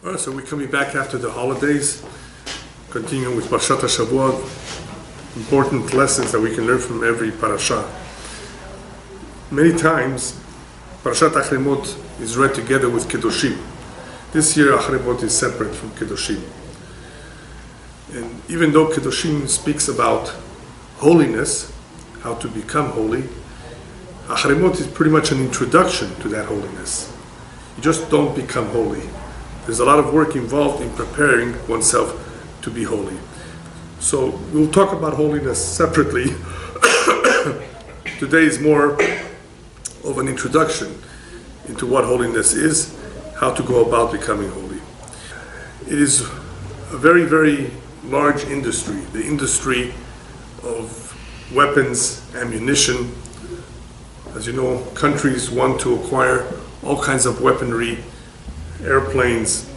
All right, so we're coming back after the holidays, continuing with Parashat Shavua, important lessons that we can learn from every parasha. Many times, Parashat Acharei is read together with Kedoshim. This year, Acharei is separate from Kedoshim. And even though Kedoshim speaks about holiness, how to become holy, Acharei is pretty much an introduction to that holiness. You just don't become holy. There's a lot of work involved in preparing oneself to be holy. So we'll talk about holiness separately. Today is more of an introduction into what holiness is, how to go about becoming holy. It is a very, very large industry, the industry of weapons, ammunition. As you know, countries want to acquire all kinds of weaponry, airplanes,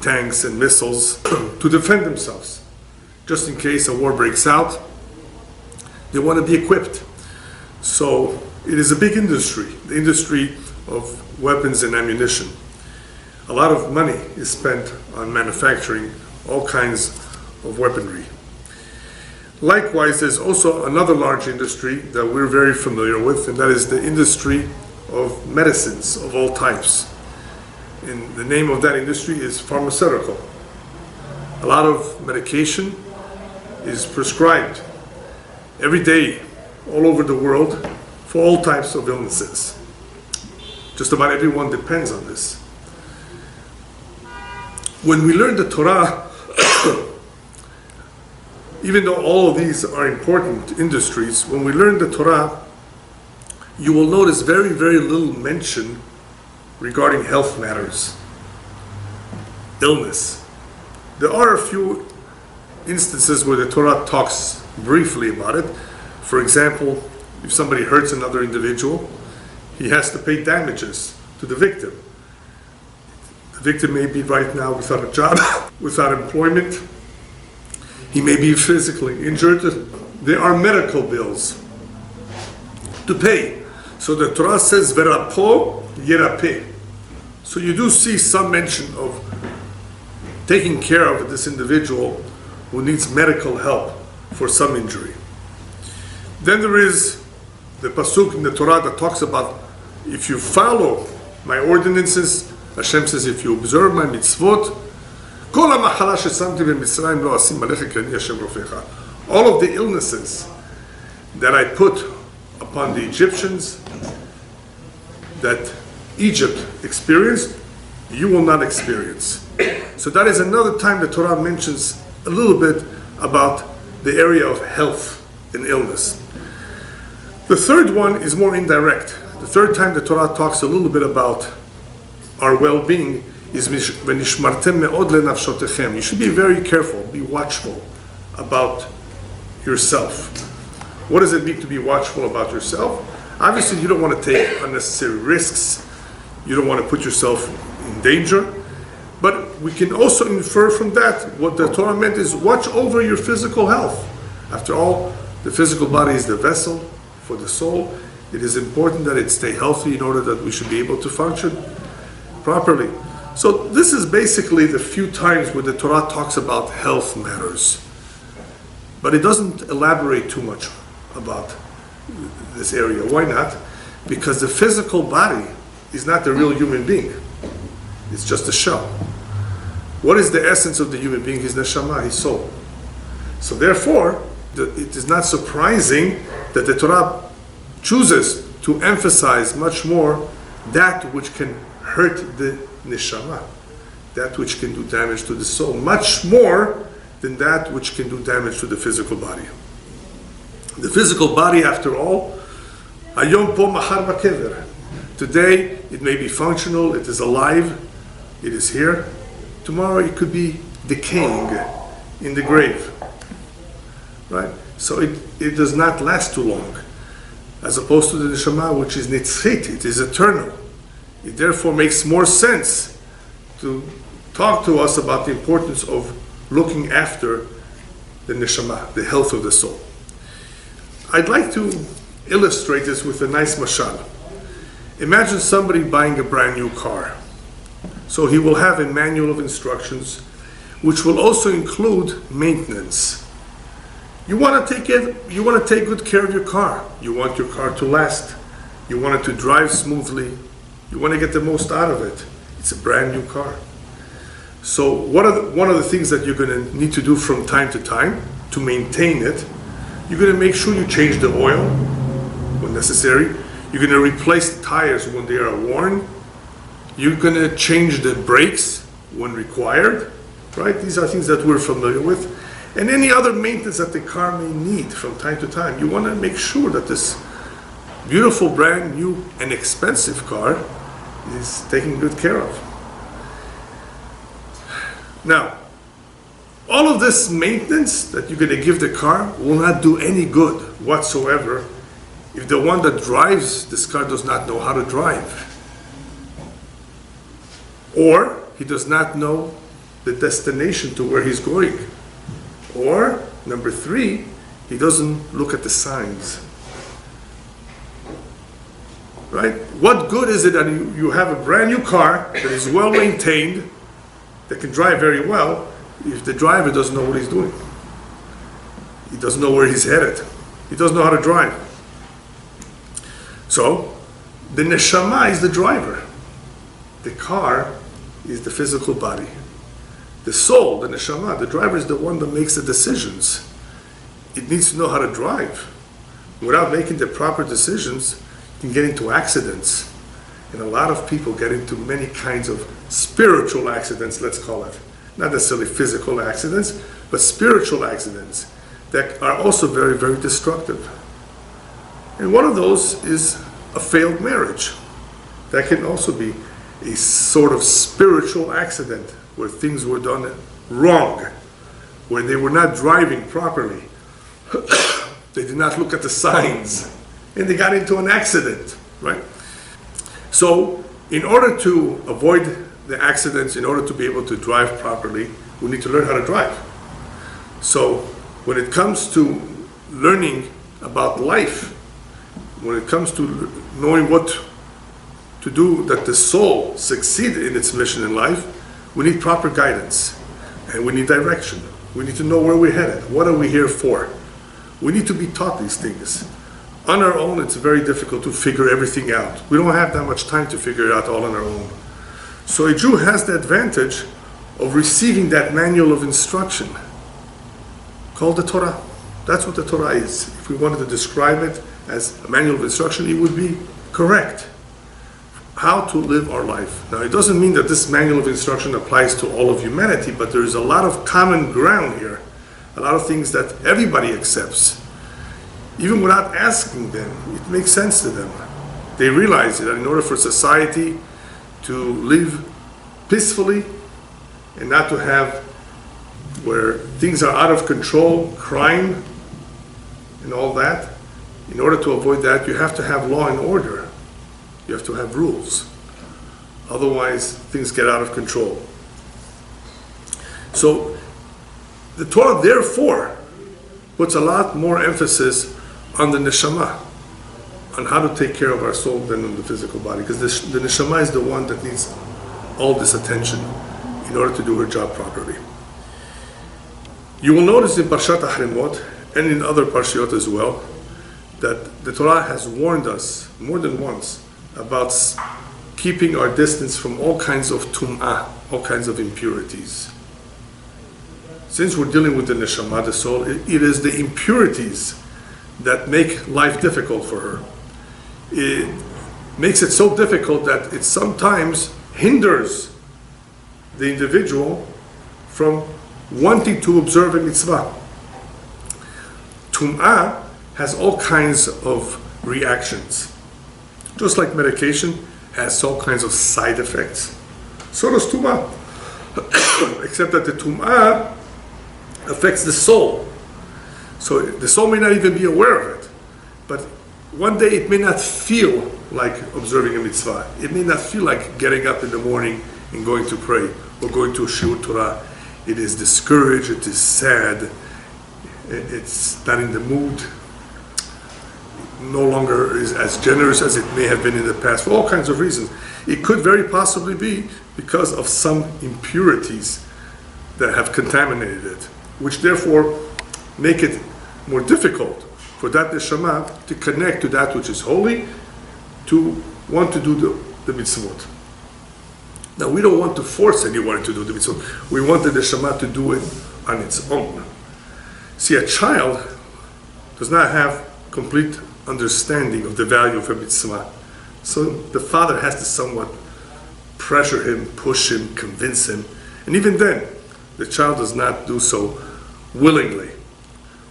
tanks, and missiles to defend themselves. Just in case a war breaks out, they want to be equipped. So it is a big industry, the industry of weapons and ammunition. A lot of money is spent on manufacturing all kinds of weaponry. Likewise, there's also another large industry that we're very familiar with, and that is the industry of medicines of all types. And the name of that industry is pharmaceutical. A lot of medication is prescribed every day all over the world for all types of illnesses. Just about everyone depends on this. When we learn the Torah, even though all of these are important industries, when we learn the Torah, you will notice very, very little mention regarding health matters, illness. There are a few instances where the Torah talks briefly about it. For example, if somebody hurts another individual, he has to pay damages to the victim. The victim may be right now without a job, without employment. He may be physically injured. There are medical bills to pay. So the Torah says, Verapo Yerapeh. So you do see some mention of taking care of this individual who needs medical help for some injury. Then there is the pasuk in the Torah that talks about if you follow my ordinances, Hashem says, if you observe my mitzvot, all of the illnesses that I put upon the Egyptians, that Egypt experienced, you will not experience. So that is another time the Torah mentions a little bit about the area of health and illness. The third one is more indirect. The third time the Torah talks a little bit about our well-being is v'nishmartem me'od lenafshotechem. You should be very careful, be watchful about yourself. What does it mean to be watchful about yourself? Obviously, you don't want to take unnecessary risks. You don't want to put yourself in danger. But we can also infer from that what the Torah meant is watch over your physical health. After all, the physical body is the vessel for the soul. It is important that it stay healthy in order that we should be able to function properly. So this is basically the few times where the Torah talks about health matters. But it doesn't elaborate too much about this area. Why not? Because the physical body is not the real human being. It's just a shell. What is the essence of the human being? His neshama, his soul. So therefore, it is not surprising that the Torah chooses to emphasize much more that which can hurt the neshama, that which can do damage to the soul, much more than that which can do damage to the physical body. The physical body, after all, hayom po mahar bakever. Today, it may be functional, it is alive, it is here. Tomorrow, it could be decaying in the grave. Right? So it does not last too long. As opposed to the neshama, which is nitzchit, it is eternal. It therefore makes more sense to talk to us about the importance of looking after the neshama, the health of the soul. I'd like to illustrate this with a nice mashal. Imagine somebody buying a brand new car. So he will have a manual of instructions, which will also include maintenance. You want to take good care of your car. You want your car to last. You want it to drive smoothly. You want to get the most out of it. It's a brand new car. So one of the things that you're going to need to do from time to time to maintain it, you're going to make sure you change the oil when necessary. You're going to replace the tires when they are worn. You're going to change the brakes when required, right? These are things that we're familiar with. And any other maintenance that the car may need from time to time. You want to make sure that this beautiful, brand new, and expensive car is taken good care of. Now, all of this maintenance that you're going to give the car will not do any good whatsoever if the one that drives this car does not know how to drive. Or he does not know the destination to where he's going. Or, number 3, he doesn't look at the signs. Right? What good is it that you have a brand new car that is well maintained, that can drive very well, if the driver doesn't know what he's doing? He doesn't know where he's headed. He doesn't know how to drive. So, the neshama is the driver. The car is the physical body. The soul, the neshama, the driver is the one that makes the decisions. It needs to know how to drive. Without making the proper decisions, you can get into accidents. And a lot of people get into many kinds of spiritual accidents, let's call it. Not necessarily physical accidents, but spiritual accidents that are also very, very destructive. And one of those is a failed marriage. That can also be a sort of spiritual accident where things were done wrong, where they were not driving properly. They did not look at the signs, and they got into an accident, right? So, in order to avoid the accidents, in order to be able to drive properly, we need to learn how to drive. So, when it comes to learning about life, when it comes to knowing what to do that the soul succeed in its mission in life, we need proper guidance and we need direction. We need to know where we're headed. What are we here for? We need to be taught these things. On our own, it's very difficult to figure everything out. We don't have that much time to figure it out all on our own. So a Jew has the advantage of receiving that manual of instruction called the Torah. That's what the Torah is. If we wanted to describe it as a manual of instruction, it would be correct. How to live our life. Now, it doesn't mean that this manual of instruction applies to all of humanity, but there is a lot of common ground here, a lot of things that everybody accepts. Even without asking them, it makes sense to them. They realize that in order for society to live peacefully and not to have where things are out of control, crime, and all that, in order to avoid that, you have to have law and order. You have to have rules. Otherwise, things get out of control. So, the Torah, therefore, puts a lot more emphasis on the neshama, on how to take care of our soul than on the physical body. Because the neshama is the one that needs all this attention in order to do her job properly. You will notice in Parashat Acharei and in other Parshiot as well, that the Torah has warned us more than once about keeping our distance from all kinds of tum'ah, all kinds of impurities. Since we're dealing with the neshama, the soul, it is the impurities that make life difficult for her. It makes it so difficult that it sometimes hinders the individual from wanting to observe a mitzvah. Tum'ah has all kinds of reactions. Just like medication has all kinds of side effects, so does tum'ah. Except that the tum'ah affects the soul. So the soul may not even be aware of it. But one day it may not feel like observing a mitzvah. It may not feel like getting up in the morning and going to pray or going to a shiur Torah. It is discouraged, it is sad, it's not in the mood, no longer is as generous as it may have been in the past, for all kinds of reasons. it could very possibly be because of some impurities that have contaminated it, which therefore make it more difficult for that neshama to connect to that which is holy, to want to do the mitzvot. Now, we don't want to force anyone to do the mitzvot. We want the neshama to do it on its own. See, a child does not have complete understanding of the value of a mitzvah. So the father has to somewhat pressure him, push him, convince him. And even then, the child does not do so willingly.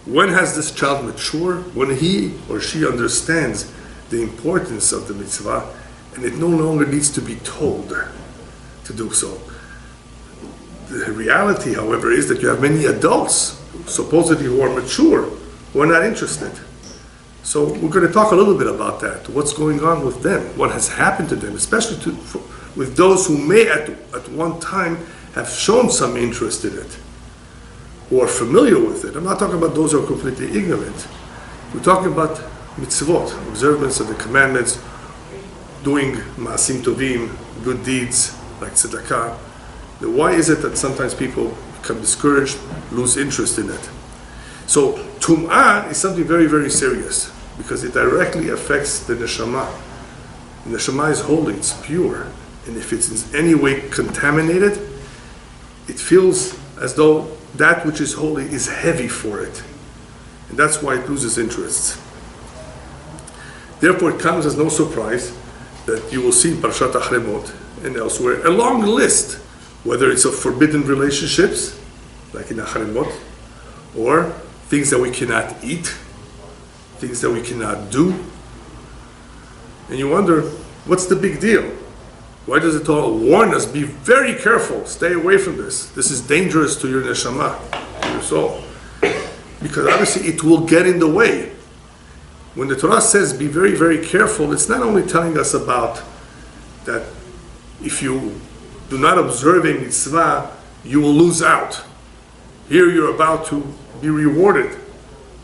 When has this child matured? When he or she understands the importance of the mitzvah, and it no longer needs to be told to do so. The reality, however, is that you have many adults, supposedly who are mature, who are not interested. So we're going to talk a little bit about that. What's going on with them? What has happened to them? Especially with those who may at one time have shown some interest in it, who are familiar with it. I'm not talking about those who are completely ignorant. We're talking about mitzvot, observance of the commandments, doing ma'asim tovim, good deeds like tzedakah. Now, why is it that sometimes people become discouraged, lose interest in it? So tum'ah is something very, very serious because it directly affects the neshama. The neshama is holy, it's pure, and if it's in any way contaminated, it feels as though that which is holy is heavy for it, and that's why it loses interest. Therefore, it comes as no surprise that you will see in Parashat Acharei and elsewhere a long list, whether it's of forbidden relationships, like in Acharei, or things that we cannot eat, things that we cannot do. And you wonder, what's the big deal? Why does the Torah warn us, be very careful, stay away from this. This is dangerous to your neshama, to your soul. Because obviously it will get in the way. When the Torah says be very, very careful, it's not only telling us about that if you do not observe a mitzvah, you will lose out. Here you're about to be rewarded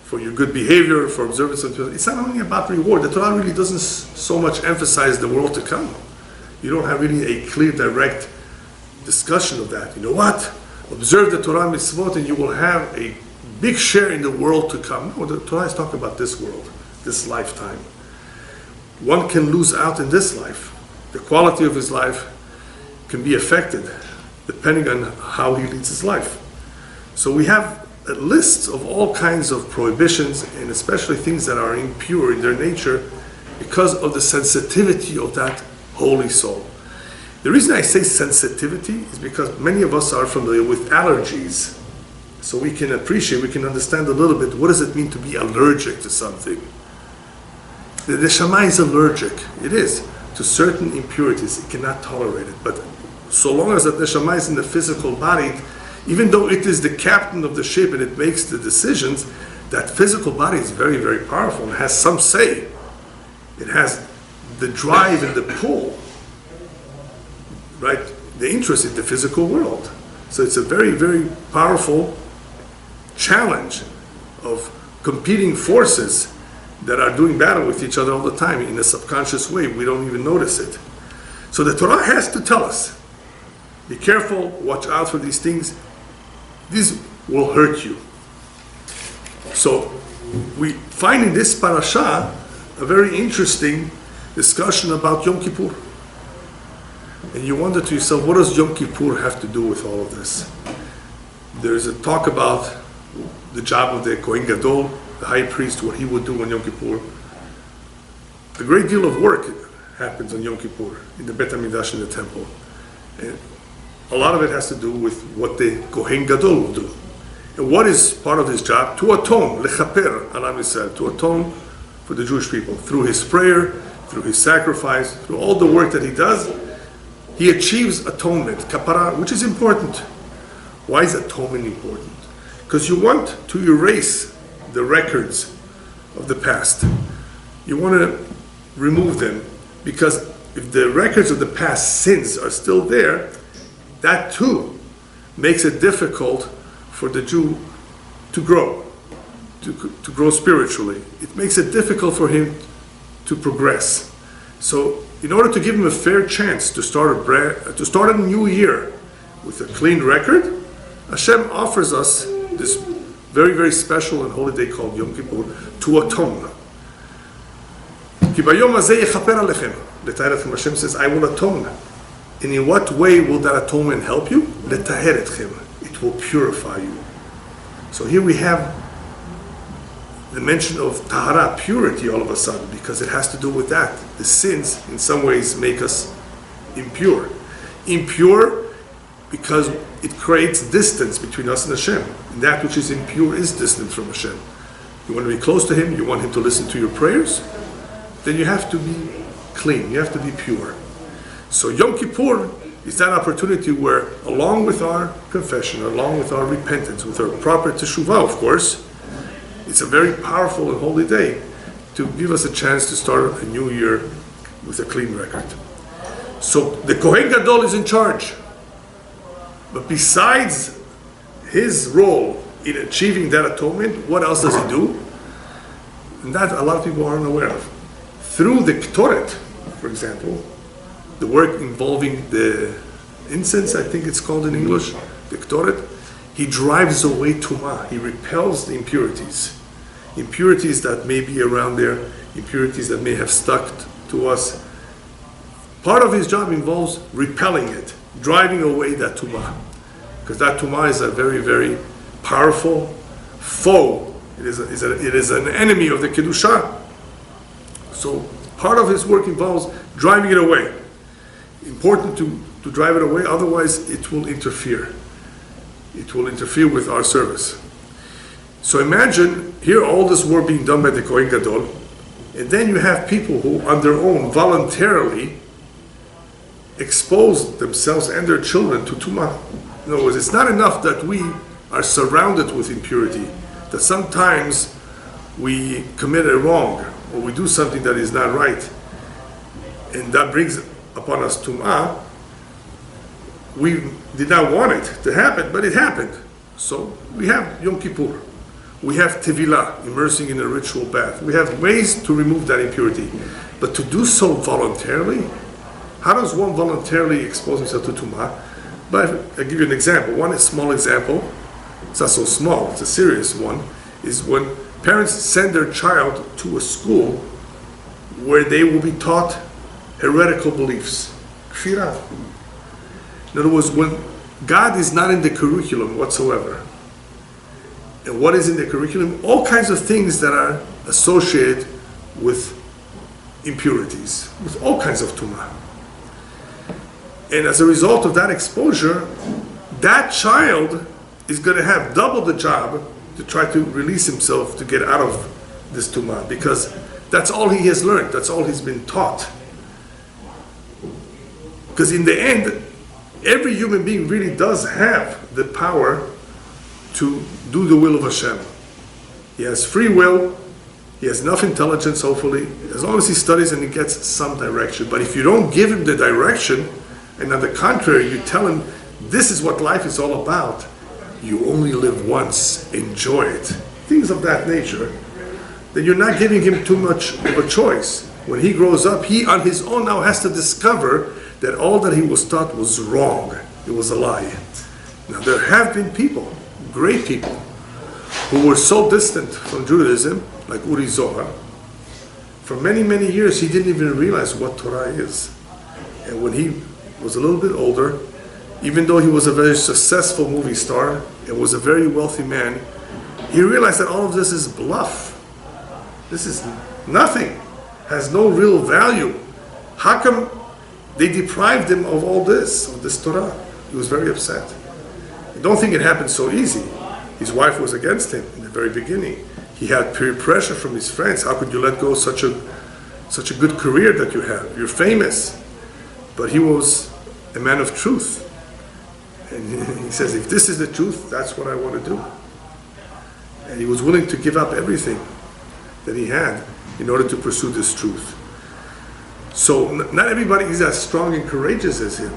for your good behavior, for observance of mitzvah. It's not only about reward. The Torah really doesn't so much emphasize the world to come. You don't have really a clear, direct discussion of that. You know what? Observe the Torah mitzvot and you will have a big share in the world to come. No, the Torah is talking about this world, this lifetime. One can lose out in this life. The quality of his life can be affected depending on how he leads his life. So we have a list of all kinds of prohibitions, and especially things that are impure in their nature because of the sensitivity of that holy soul. The reason I say sensitivity is because many of us are familiar with allergies. So we can appreciate, we can understand a little bit, what does it mean to be allergic to something? The neshama is allergic. It is to certain impurities. It cannot tolerate it. But so long as that neshama is in the physical body, even though it is the captain of the ship and it makes the decisions, that physical body is very, very powerful and has some say. It has the drive and the pull, right? The interest in the physical world. So it's a very, very powerful challenge of competing forces that are doing battle with each other all the time in a subconscious way. We don't even notice it. So the Torah has to tell us, be careful, watch out for these things. These will hurt you. So we find in this parasha a very interesting discussion about Yom Kippur. And you wonder to yourself, what does Yom Kippur have to do with all of this? There's a talk about the job of the Kohen Gadol, the high priest, what he would do on Yom Kippur. A great deal of work happens on Yom Kippur in the Bet HaMikdash, in the temple. And a lot of it has to do with what the Kohen Gadol will do. And what is part of his job? To atone, lechaper, Alam Yisrael, to atone for the Jewish people. Through his prayer, through his sacrifice, through all the work that he does, he achieves atonement, kapara, which is important. Why is atonement important? Because you want to erase the records of the past. You want to remove them, because if the records of the past sins are still there, that too makes it difficult for the Jew to grow, to grow spiritually. It makes it difficult for him to progress. So in order to give him a fair chance to start a new year with a clean record, Hashem offers us this very, very special and holy day called Yom Kippur to atone. Hashem says, I will atone. And in what way will that atonement help you? It will purify you. So here we have the mention of hara, purity, all of a sudden, because it has to do with that. The sins, in some ways, make us impure. Impure because it creates distance between us and Hashem. And that which is impure is distant from Hashem. You want to be close to Him, you want Him to listen to your prayers, then you have to be clean, you have to be pure. So Yom Kippur is that opportunity where, along with our confession, along with our repentance, with our proper teshuvah, of course, it's a very powerful and holy day to give us a chance to start a new year with a clean record. So the Kohen Gadol is in charge. But besides his role in achieving that atonement, what else does he do? And that a lot of people aren't aware of. Through the Ketores, for example, the work involving the incense, I think it's called in English, the Ketores, he drives away tumah. He repels the impurities. Impurities that may be around there, impurities that may have stuck to us. Part of his job involves repelling it, driving away that tumah. Because that tumah is a very, very powerful foe. It is an enemy of the Kedusha. So part of his work involves driving it away. Important to drive it away, otherwise it will interfere. It will interfere with our service. So imagine here all this work being done by the Kohen Gadol, and then you have people who on their own voluntarily expose themselves and their children to tumah. In other words, it's not enough that we are surrounded with impurity, that sometimes we commit a wrong or we do something that is not right, and that brings upon us tumah. We did not want it to happen, but it happened. So we have Yom Kippur. We have tevilah, immersing in a ritual bath. We have ways to remove that impurity. But to do so voluntarily, how does one voluntarily expose himself to tumah? But I'll give you an example. One small example, it's not so small, it's a serious one, is when parents send their child to a school where they will be taught heretical beliefs. Kfirah. In other words, when God is not in the curriculum whatsoever, and what is in the curriculum? All kinds of things that are associated with impurities, with all kinds of tumah. And as a result of that exposure, that child is going to have double the job to try to release himself to get out of this tumah, because that's all he has learned, that's all he's been taught. Because in the end, every human being really does have the power to do the will of Hashem. He has free will, he has enough intelligence, hopefully, as long as he studies and he gets some direction. But if you don't give him the direction, and on the contrary, you tell him, this is what life is all about, you only live once, enjoy it, things of that nature, then you're not giving him too much of a choice. When he grows up, he on his own now has to discover that all that he was taught was wrong. It was a lie. Now there have been people, great people, who were so distant from Judaism, like Uri Zohar. For many, many years he didn't even realize what Torah is. And when he was a little bit older, even though he was a very successful movie star and was a very wealthy man, he realized that all of this is bluff. This is nothing, has no real value. How come they deprived him of all this, of this Torah? He was very upset. I don't think it happened so easy. His wife was against him in the very beginning. He had peer pressure from his friends. How could you let go such a good career that you have? You're famous. But he was a man of truth. And he says, if this is the truth, that's what I want to do. And he was willing to give up everything that he had in order to pursue this truth. So not everybody is as strong and courageous as him.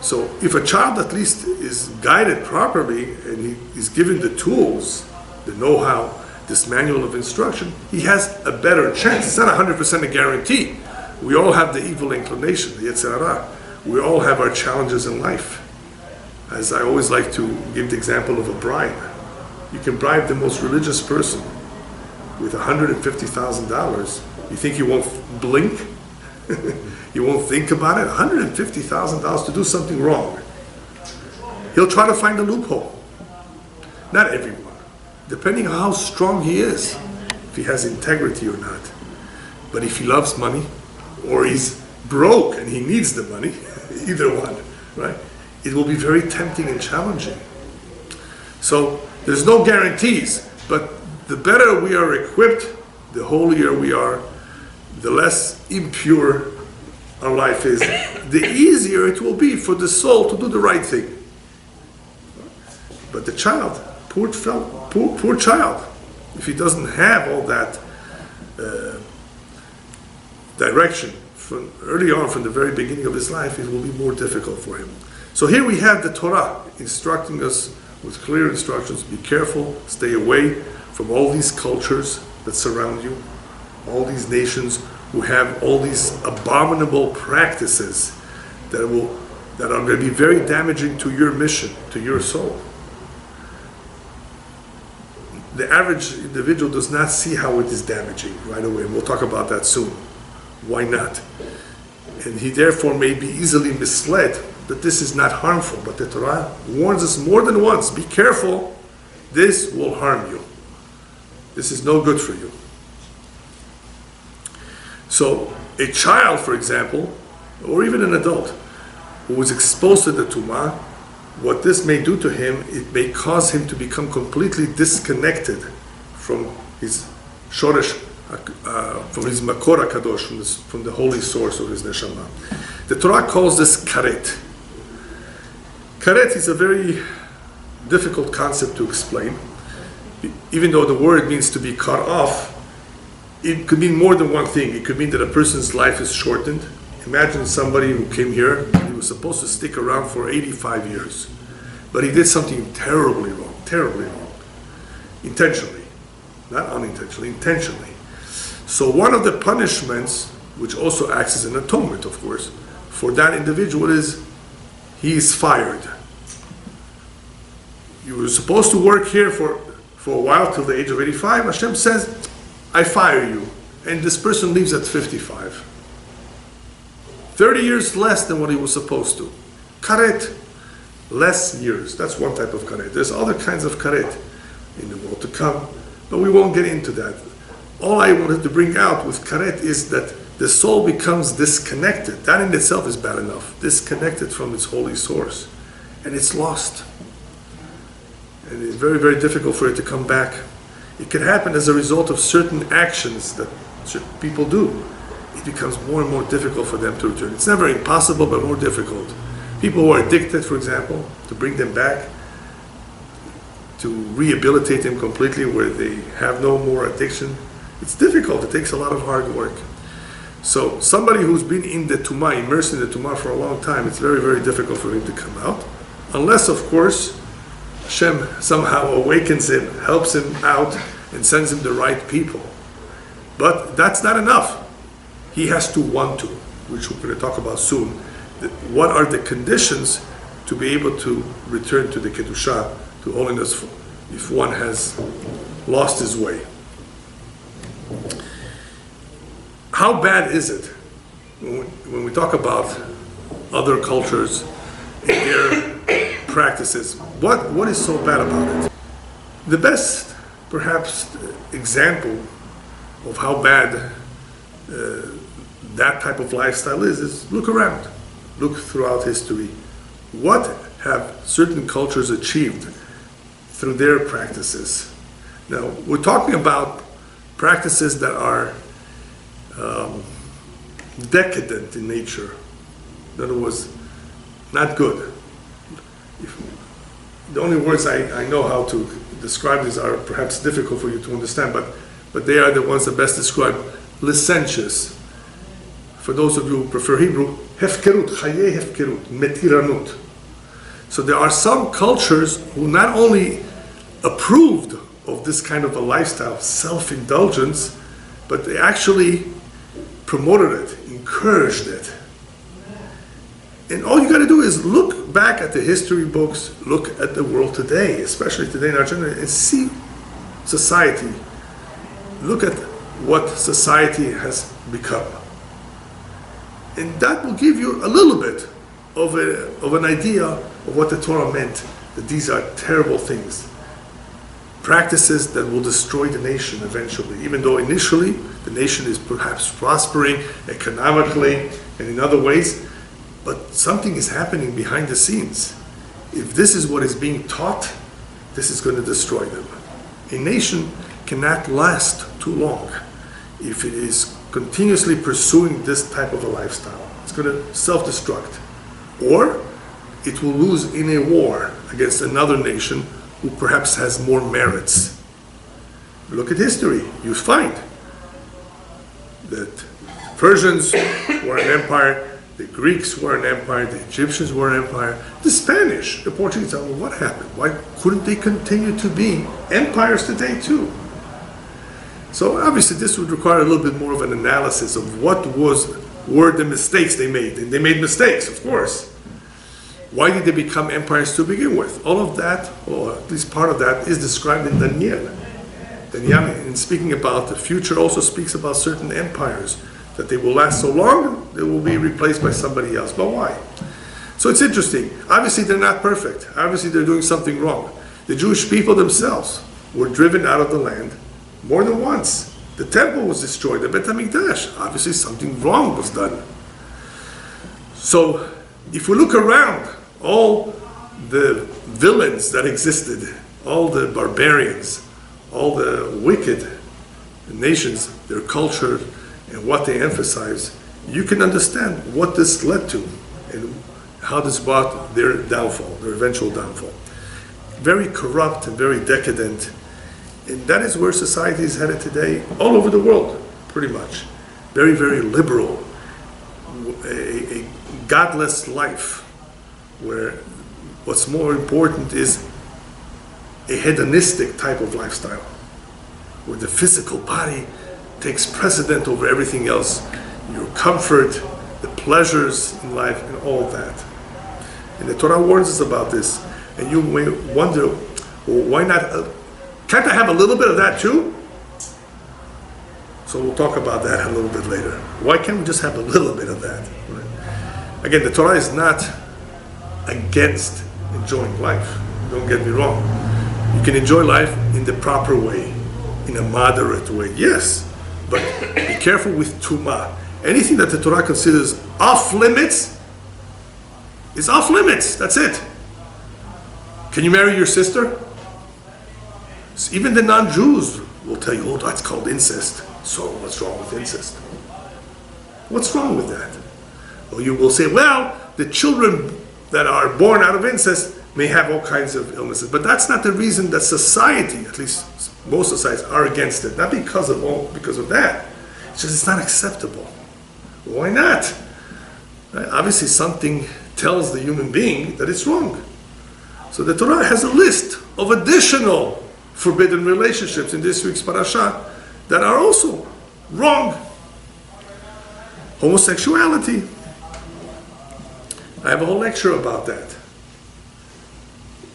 So if a child at least is guided properly and he is given the tools, the know-how, this manual of instruction, he has a better chance. It's not 100% a guarantee, We all have the evil inclination, the yetzer hara. We all have our challenges in life. As I always like to give the example of a bribe. You can bribe the most religious person with $150,000. You think you won't blink? You won't think about it? $150,000 to do something wrong. He'll try to find a loophole. Not everyone. Depending on how strong he is, if he has integrity or not. But if he loves money, or he's broke and he needs the money, either one, right? It will be very tempting and challenging. So there's no guarantees, but the better we are equipped, the holier we are, the less impure our life is, the easier it will be for the soul to do the right thing. But the child, poor child, if he doesn't have all that direction from early on, from the very beginning of his life, it will be more difficult for him. So here we have the Torah instructing us with clear instructions: be careful, stay away from all these cultures that surround you, all these nations who have all these abominable practices that are going to be very damaging to your mission, to your soul. The average individual does not see how it is damaging right away, and we'll talk about that soon. Why not? And he therefore may be easily misled that this is not harmful, but the Torah warns us more than once: be careful, this will harm you. This is no good for you. So a child, for example, or even an adult who is exposed to the tumah, what this may do to him, it may cause him to become completely disconnected from his shoresh, from his makor kadosh, from the holy source of his neshama. The Torah calls this karet. Karet is a very difficult concept to explain. Even though the word means to be cut off, it could mean more than one thing. It could mean that a person's life is shortened. Imagine somebody who came here, and he was supposed to stick around for 85 years. But he did something terribly wrong, intentionally. Not unintentionally, intentionally. So one of the punishments, which also acts as an atonement, of course, for that individual is he is fired. You were supposed to work here for a while till the age of 85. Hashem says, I fire you. And this person leaves at 55. 30 years less than what he was supposed to. Karet, less years. That's one type of karet. There's other kinds of karet in the world to come, but we won't get into that. All I wanted to bring out with karet is that the soul becomes disconnected. That in itself is bad enough. Disconnected from its holy source. And it's lost. And it's very, very difficult for it to come back. It can happen as a result of certain actions that certain people do. It becomes more and more difficult for them to return. It's never impossible, but more difficult. People who are addicted, for example, to bring them back, to rehabilitate them completely where they have no more addiction, it's difficult. It takes a lot of hard work. So somebody who's been in the tumah, immersed in the tumah for a long time, it's very, very difficult for him to come out. Unless, of course, Hashem somehow awakens him, helps him out, and sends him the right people. But that's not enough. He has to want to, which we're going to talk about soon. What are the conditions to be able to return to the Kedusha, to holiness, if one has lost his way? How bad is it when we talk about other cultures and their practices? What is so bad about it? The best, perhaps, example of how bad that type of lifestyle is look around. Look throughout history. What have certain cultures achieved through their practices? Now, we're talking about practices that are decadent in nature. In other words, not good. The only words I know how to describe these are perhaps difficult for you to understand, but they are the ones that best describe licentious. For those of you who prefer Hebrew, hefkerut, chaye hefkerut, metiranut. So there are some cultures who not only approved of this kind of a lifestyle, self-indulgence, but they actually promoted it, encouraged it. And all you got to do is look back at the history books, look at the world today, especially today in our generation, and see society. Look at what society has become. And that will give you a little bit of an idea of what the Torah meant, that these are terrible things. Practices that will destroy the nation eventually, even though initially the nation is perhaps prospering economically and in other ways, but something is happening behind the scenes. If this is what is being taught, this is going to destroy them. A nation cannot last too long if it is continuously pursuing this type of a lifestyle. It's going to self-destruct. Or it will lose in a war against another nation who perhaps has more merits. Look at history. You find that the Persians were an empire, the Greeks were an empire, the Egyptians were an empire, the Spanish, the Portuguese. Well, what happened? Why couldn't they continue to be empires today too? So obviously this would require a little bit more of an analysis of what were the mistakes they made. And they made mistakes, of course. Why did they become empires to begin with? All of that, or at least part of that, is described in Daniel. Daniel, in speaking about the future, also speaks about certain empires, that they will last so long, they will be replaced by somebody else. But why? So it's interesting. Obviously they're not perfect. Obviously they're doing something wrong. The Jewish people themselves were driven out of the land more than once. The temple was destroyed, the Bet HaMikdash. Obviously something wrong was done. So if we look around, all the villains that existed, all the barbarians, all the wicked nations, their culture, and what they emphasize, you can understand what this led to and how this brought their downfall, their eventual downfall. Very corrupt and very decadent. And that is where society is headed today, all over the world, pretty much. Very, very liberal. A godless life, where what's more important is a hedonistic type of lifestyle, where the physical body takes precedent over everything else, your comfort, the pleasures in life, and all of that. And the Torah warns us about this. And you may wonder, well, why not? Can't I have a little bit of that too? So we'll talk about that a little bit later. Why can't we just have a little bit of that? Right? Again, the Torah is not against enjoying life. Don't get me wrong. You can enjoy life in the proper way, in a moderate way, yes. But be careful with tumah. Anything that the Torah considers off limits is off limits. That's it. Can you marry your sister? So even the non-Jews will tell you, oh, that's called incest. So what's wrong with incest? What's wrong with that? Well, you will say, well, the children that are born out of incest may have all kinds of illnesses. But that's not the reason that society, at least most societies, are against it. Not because of that. It's just it's not acceptable. Why not? Right? Obviously something tells the human being that it's wrong. So the Torah has a list of additional forbidden relationships in this week's Parasha that are also wrong. Homosexuality. I have a whole lecture about that.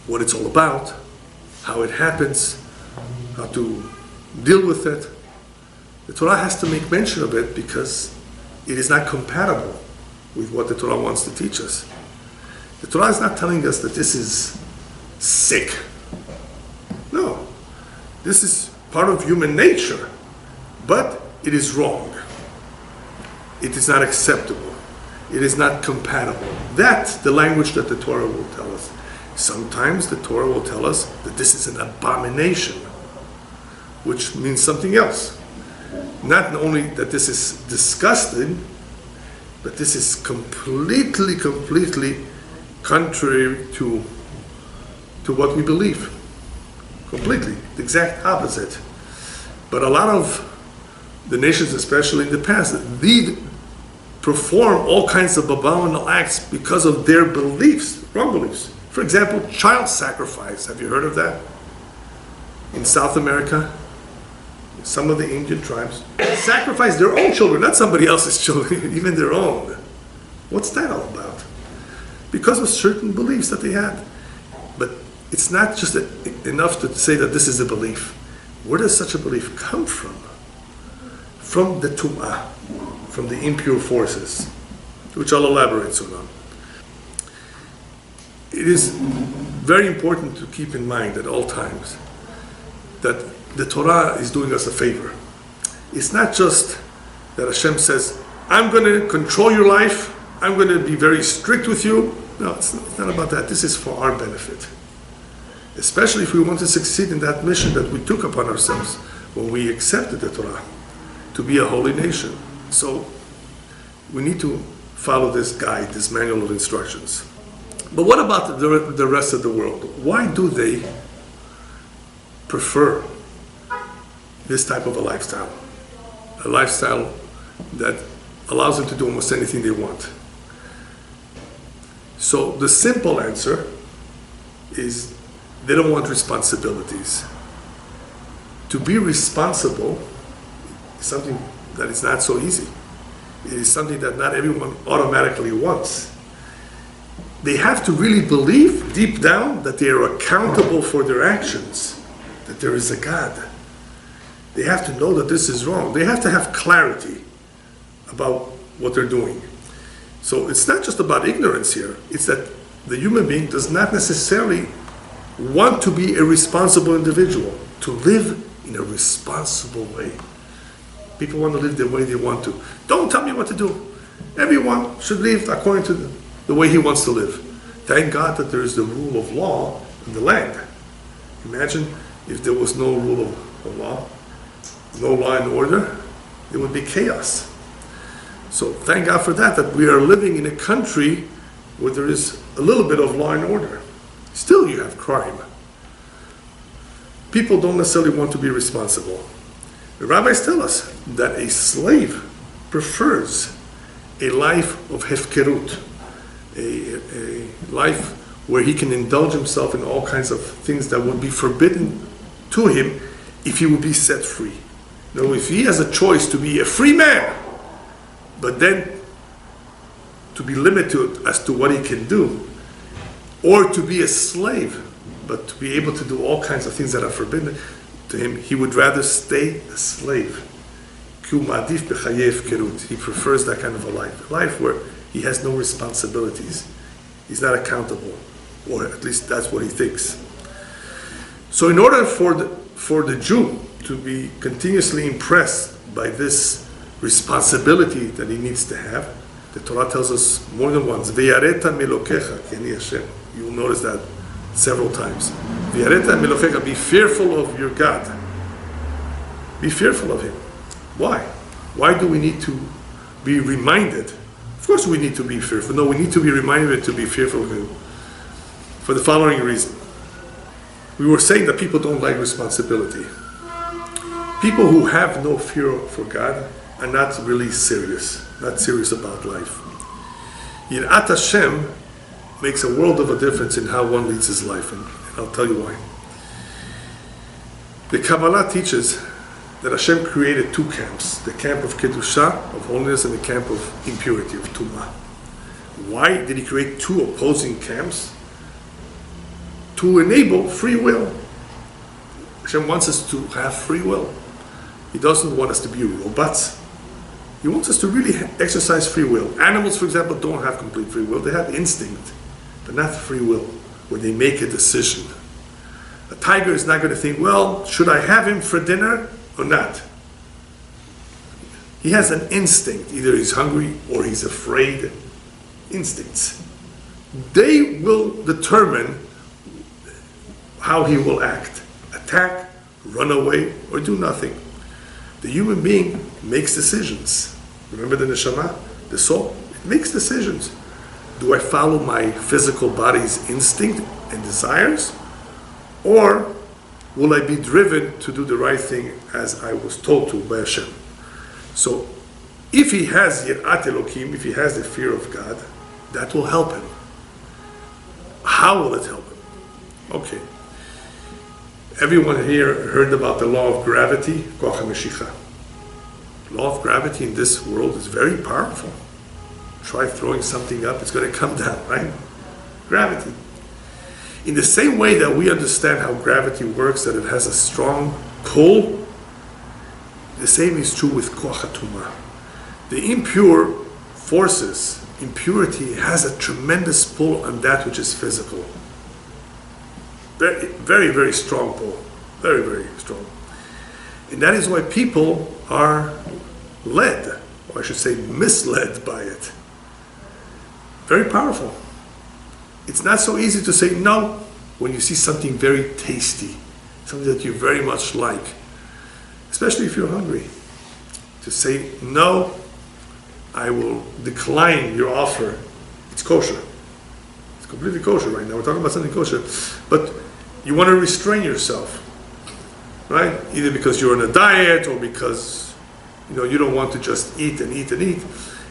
What it's all about, how it happens, how to deal with it. The Torah has to make mention of it because it is not compatible with what the Torah wants to teach us. The Torah is not telling us that this is sick. No. This is part of human nature, but it is wrong. It is not acceptable. It is not compatible. That's the language that the Torah will tell us. Sometimes the Torah will tell us that this is an abomination, which means something else. Not only that this is disgusting, but this is completely contrary to what we believe. Completely. The exact opposite. But a lot of the nations, especially in the past, did perform all kinds of abominable acts because of their beliefs, wrong beliefs. For example, child sacrifice. Have you heard of that? In South America, some of the Indian tribes sacrifice their own children, not somebody else's children, even their own. What's that all about? Because of certain beliefs that they had. But it's not just enough to say that this is a belief. Where does such a belief come from? From the tum'ah, from the impure forces, which I'll elaborate soon on. It is very important to keep in mind at all times that the Torah is doing us a favor. It's not just that Hashem says, I'm going to control your life, I'm going to be very strict with you. No, it's not about that. This is for our benefit. Especially if we want to succeed in that mission that we took upon ourselves when we accepted the Torah, to be a holy nation. So we need to follow this guide, this manual of instructions. But what about the rest of the world? Why do they prefer this type of a lifestyle? A lifestyle that allows them to do almost anything they want. So the simple answer is they don't want responsibilities. To be responsible is something that is not so easy. It is something that not everyone automatically wants. They have to really believe deep down that they are accountable for their actions, that there is a God. They have to know that this is wrong. They have to have clarity about what they're doing. So it's not just about ignorance here. It's that the human being does not necessarily want to be a responsible individual, to live in a responsible way. People want to live the way they want to. Don't tell me what to do. Everyone should live according to the way he wants to live. Thank God that there is the rule of law in the land. Imagine if there was no rule of law, no law and order, it would be chaos. So thank God for that we are living in a country where there is a little bit of law and order. Still you have crime. People don't necessarily want to be responsible. The rabbis tell us that a slave prefers a life of hefkerut, a life where he can indulge himself in all kinds of things that would be forbidden to him if he would be set free. Now, if he has a choice to be a free man, but then to be limited as to what he can do, or to be a slave, but to be able to do all kinds of things that are forbidden to him, he would rather stay a slave. He prefers that kind of a life where he has no responsibilities. He's not accountable, or at least that's what he thinks. So in order for the Jew to be continuously impressed by this responsibility that he needs to have, the Torah tells us more than once, Ve'yareta melokecha ki ani Hashem. You will notice that several times. Ve'yareta melokecha, be fearful of your God. Be fearful of Him. Why? Why do we need to be reminded? Of course we need to be fearful. No, we need to be reminded to be fearful of Him. For the following reason. We were saying that people don't like responsibility. People who have no fear for God are not really serious, not serious about life. Yirat Hashem makes a world of a difference in how one leads his life, and I'll tell you why. The Kabbalah teaches that Hashem created two camps, the camp of Kedusha, of holiness, and the camp of impurity, of Tumah. Why did He create two opposing camps? To enable free will. Hashem wants us to have free will. He doesn't want us to be robots. He wants us to really exercise free will. Animals, for example, don't have complete free will. They have instinct, but not free will, where they make a decision. A tiger is not going to think, well, should I have him for dinner or not? He has an instinct. Either he's hungry or he's afraid. Instincts. They will determine how he will act. Attack, run away, or do nothing. The human being makes decisions. Remember the neshama, the soul? It makes decisions. Do I follow my physical body's instinct and desires? Or will I be driven to do the right thing as I was told to by Hashem? So, if he has Yirat Elokim, if he has the fear of God, that will help him. How will it help him? Okay. Everyone here heard about the law of gravity, koach hameshicha. Law of gravity in this world is very powerful. Try throwing something up, it's going to come down, right? Gravity. In the same way that we understand how gravity works, that it has a strong pull, the same is true with koach hatumah. The impure forces, impurity, has a tremendous pull on that which is physical. Very, very, very strong pull. Very, very strong. And that is why people are led, or I should say misled by it. Very powerful. It's not so easy to say no when you see something very tasty, something that you very much like, especially if you're hungry. To say no, I will decline your offer. It's kosher. It's completely kosher right now. We're talking about something kosher. But you want to restrain yourself, right? Either because you're on a diet or because you don't want to just eat and eat and eat.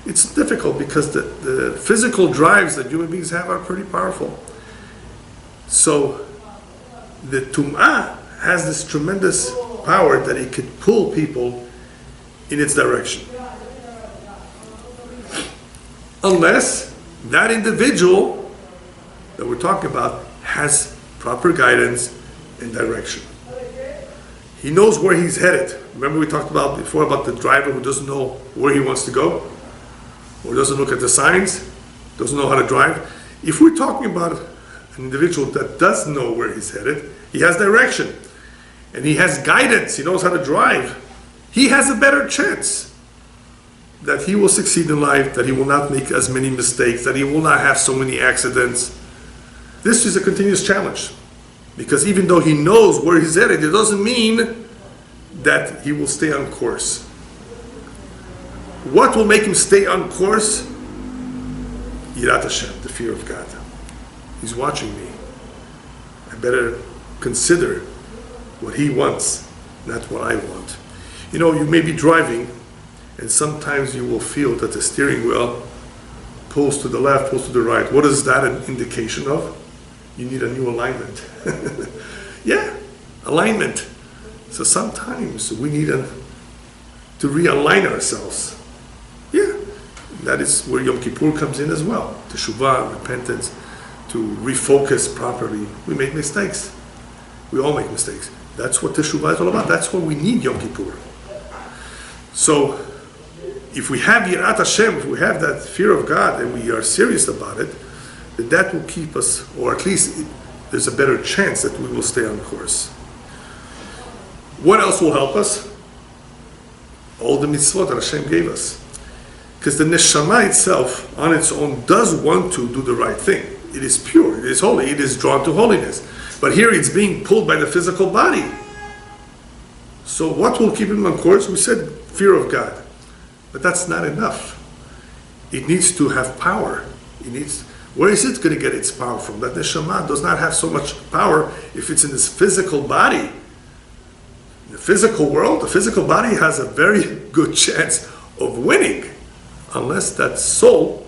It's difficult because the physical drives that human beings have are pretty powerful. So the tum'ah has this tremendous power that it could pull people in its direction. Unless that individual that we're talking about has proper guidance and direction. He knows where he's headed. Remember we talked about before about the driver who doesn't know where he wants to go, or doesn't look at the signs, doesn't know how to drive. If we're talking about an individual that does know where he's headed, he has direction, and he has guidance, he knows how to drive, he has a better chance that he will succeed in life, that he will not make as many mistakes, that he will not have so many accidents. This is a continuous challenge, because even though he knows where he's headed, it doesn't mean that he will stay on course. What will make him stay on course? Yirat Hashem, the fear of God. He's watching me. I better consider what he wants, not what I want. You may be driving, and sometimes you will feel that the steering wheel pulls to the left, pulls to the right. What is that an indication of? You need a new alignment. Yeah, alignment. So sometimes we need to realign ourselves. Yeah, that is where Yom Kippur comes in as well. Teshuvah, repentance, to refocus properly. We make mistakes. We all make mistakes. That's what Teshuvah is all about. That's why we need Yom Kippur. So, if we have Yirat Hashem, if we have that fear of God and we are serious about it, then that will keep us, or at least there's a better chance that we will stay on course. What else will help us? All the mitzvot that Hashem gave us. Because the neshama itself, on its own, does want to do the right thing. It is pure, it is holy, it is drawn to holiness. But here it's being pulled by the physical body. So what will keep him on course? We said fear of God. But that's not enough. It needs to have power. Where is it going to get its power from? That neshama does not have so much power if it's in this physical body. In the physical world, the physical body has a very good chance of winning, unless that soul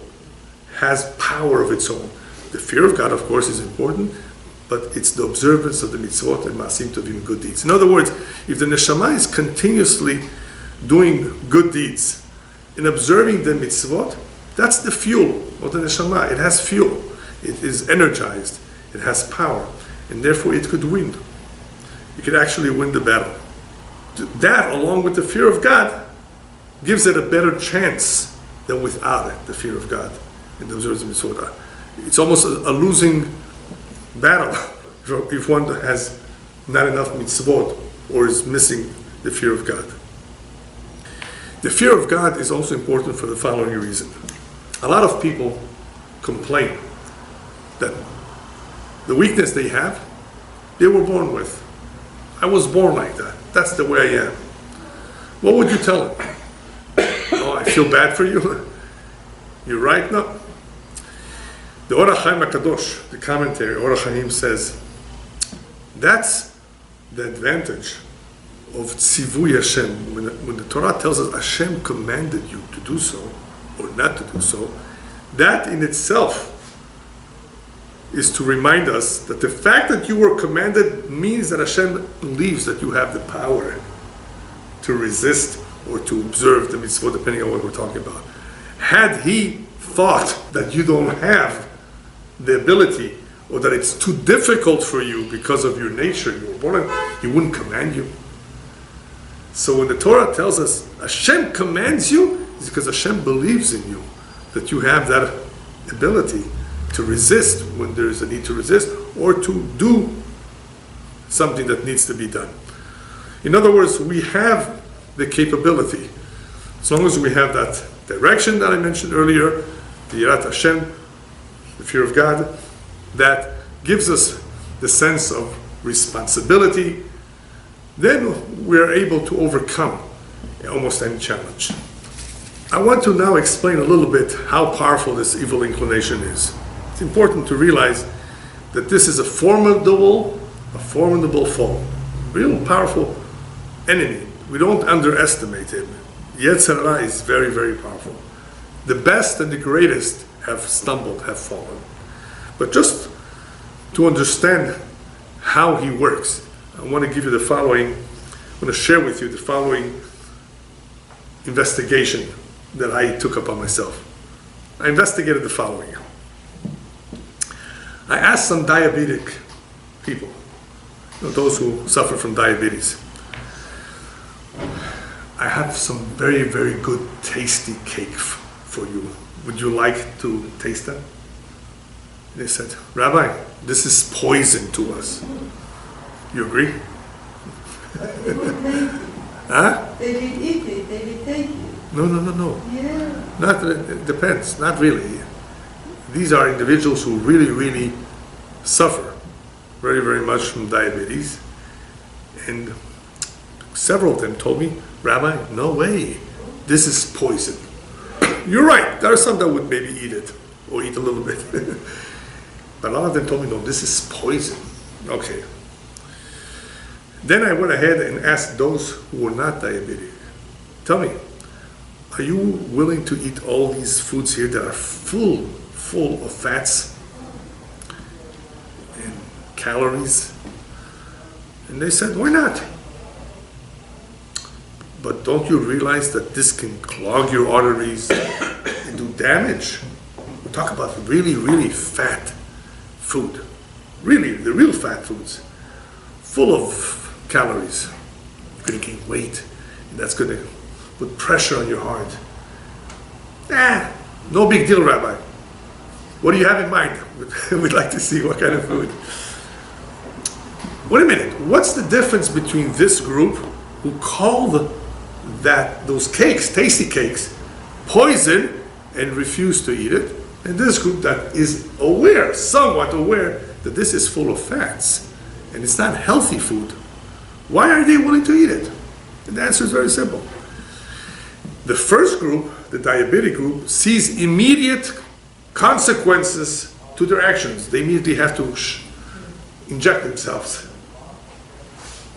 has power of its own. The fear of God, of course, is important, but it's the observance of the mitzvot and masim tovim, good deeds. In other words, if the neshama is continuously doing good deeds and observing the mitzvot, that's the fuel of the neshama. It has fuel. It is energized. It has power. And therefore it could win. It could actually win the battle. That, along with the fear of God, gives it a better chance than without it, the fear of God and the observance of mitzvot. It's almost a losing battle if one has not enough mitzvot or is missing the fear of God. The fear of God is also important for the following reason. A lot of people complain that the weakness they have, they were born with. I was born like that. That's the way I am. What would you tell them? Oh, I feel bad for you. You're right? No. The Or HaChaim HaKadosh, the commentary, Or HaChaim says, that's the advantage of tzivui Hashem. When the Torah tells us Hashem commanded you to do so, or not to do so, that in itself is to remind us that the fact that you were commanded means that Hashem believes that you have the power to resist or to observe the mitzvot, depending on what we're talking about. Had he thought that you don't have the ability, or that it's too difficult for you because of your nature, you were born, he wouldn't command you. So when the Torah tells us Hashem commands you, it's because Hashem believes in you, that you have that ability to resist when there is a need to resist, or to do something that needs to be done. In other words, we have the capability, as long as we have that direction that I mentioned earlier, the Yirat Hashem, the fear of God, that gives us the sense of responsibility, then we're able to overcome almost any challenge. I want to now explain a little bit how powerful this evil inclination is. It's important to realize that this is a formidable foe, real powerful enemy. We don't underestimate him. Yetzer is very, very powerful. The best and the greatest have stumbled, have fallen. But just to understand how he works, I want to give you the following, I want to share with you the following investigation that I took upon myself. I investigated the following. I asked some diabetic people, those who suffer from diabetes. I have some very, very good tasty cake for you. Would you like to taste them? They said, Rabbi, this is poison to us. You agree? Huh? They will eat it, they will take it. No. Yeah. It depends, not really. These are individuals who really, really suffer very, very much from diabetes. And several of them told me, Rabbi, no way, this is poison. You're right, there are some that would maybe eat it, or eat a little bit. But a lot of them told me, no, this is poison. Okay. Then I went ahead and asked those who were not diabetic, tell me, are you willing to eat all these foods here that are full of fats and calories? And they said, why not? But don't you realize that this can clog your arteries and do damage? We talk about really, really fat food. Really, the real fat foods. Full of calories. You're going to gain weight. And that's going to put pressure on your heart. No big deal, Rabbi. What do you have in mind? We'd like to see what kind of food. Wait a minute. What's the difference between this group who call those cakes, tasty cakes, poison and refuse to eat it, and this group that is aware, somewhat aware, that this is full of fats and it's not healthy food? Why are they willing to eat it? And the answer is very simple. The first group, the diabetic group, sees immediate consequences to their actions. They immediately have to inject themselves,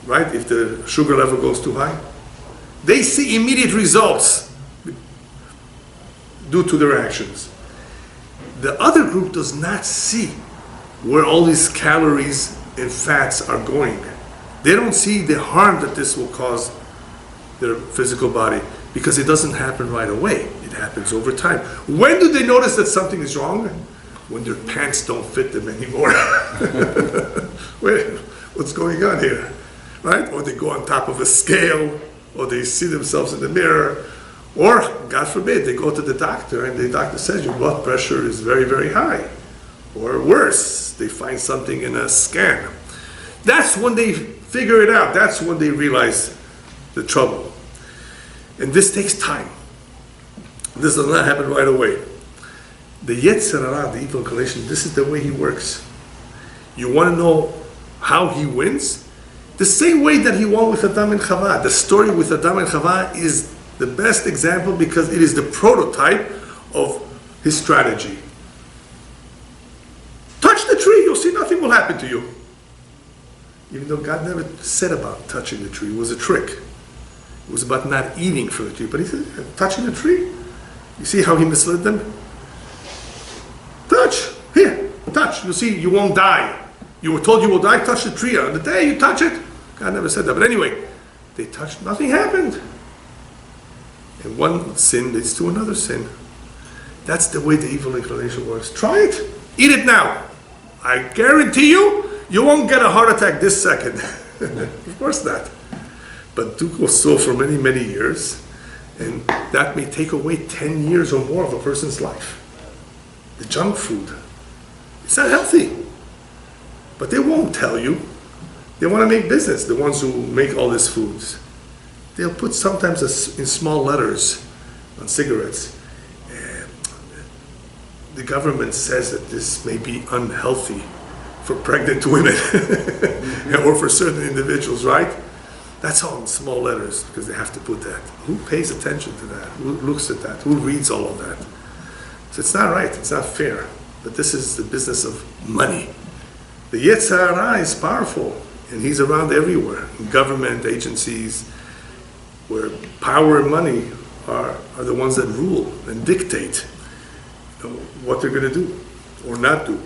right? If the sugar level goes too high. They see immediate results due to their actions. The other group does not see where all these calories and fats are going. They don't see the harm that this will cause their physical body, because it doesn't happen right away. It happens over time. When do they notice that something is wrong? When their pants don't fit them anymore. Wait, what's going on here? Right? Or they go on top of a scale, or they see themselves in the mirror, or, God forbid, they go to the doctor and the doctor says your blood pressure is very, very high. Or worse, they find something in a scan. That's when they figure it out. That's when they realize the trouble. And this takes time. This does not happen right away. The yetzer, the evil inclination, this is the way he works. You want to know how he wins? The same way that he won with Adam and Chava. The story with Adam and Chava is the best example because it is the prototype of his strategy. Touch the tree, you'll see nothing will happen to you. Even though God never said about touching the tree, it was a trick. It was about not eating from the tree. But he said, touching the tree? You see how he misled them? Touch, here, touch. You'll see, you won't die. You were told you will die, touch the tree. On the day you touch it, God never said that. But anyway, they touched, nothing happened. And one sin leads to another sin. That's the way the evil inclination works. Try it. Eat it now. I guarantee you, you won't get a heart attack this second. Of course not. But do so for many, many years. And that may take away 10 years or more of a person's life. The junk food. It's not healthy. But they won't tell you. They want to make business, the ones who make all these foods. They'll put sometimes in small letters on cigarettes. The government says that this may be unhealthy for pregnant women or for certain individuals, right? That's all in small letters because they have to put that. Who pays attention to that? Who looks at that? Who reads all of that? So it's not right. It's not fair. But this is the business of money. The yetzer is powerful, and he's around everywhere. In government agencies, where power and money are the ones that rule and dictate what they're going to do or not do.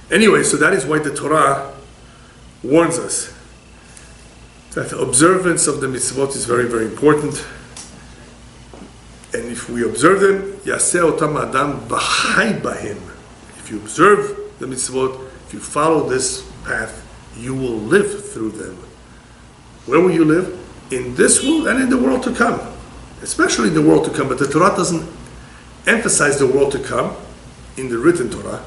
Anyway, so that is why the Torah warns us that the observance of the mitzvot is very, very important. And if we observe them, yaseh otam adam v'chai b'hem. If you observe the mitzvot, if you follow this path, you will live through them. Where will you live? In this world and in the world to come. Especially in the world to come. But the Torah doesn't emphasize the world to come in the written Torah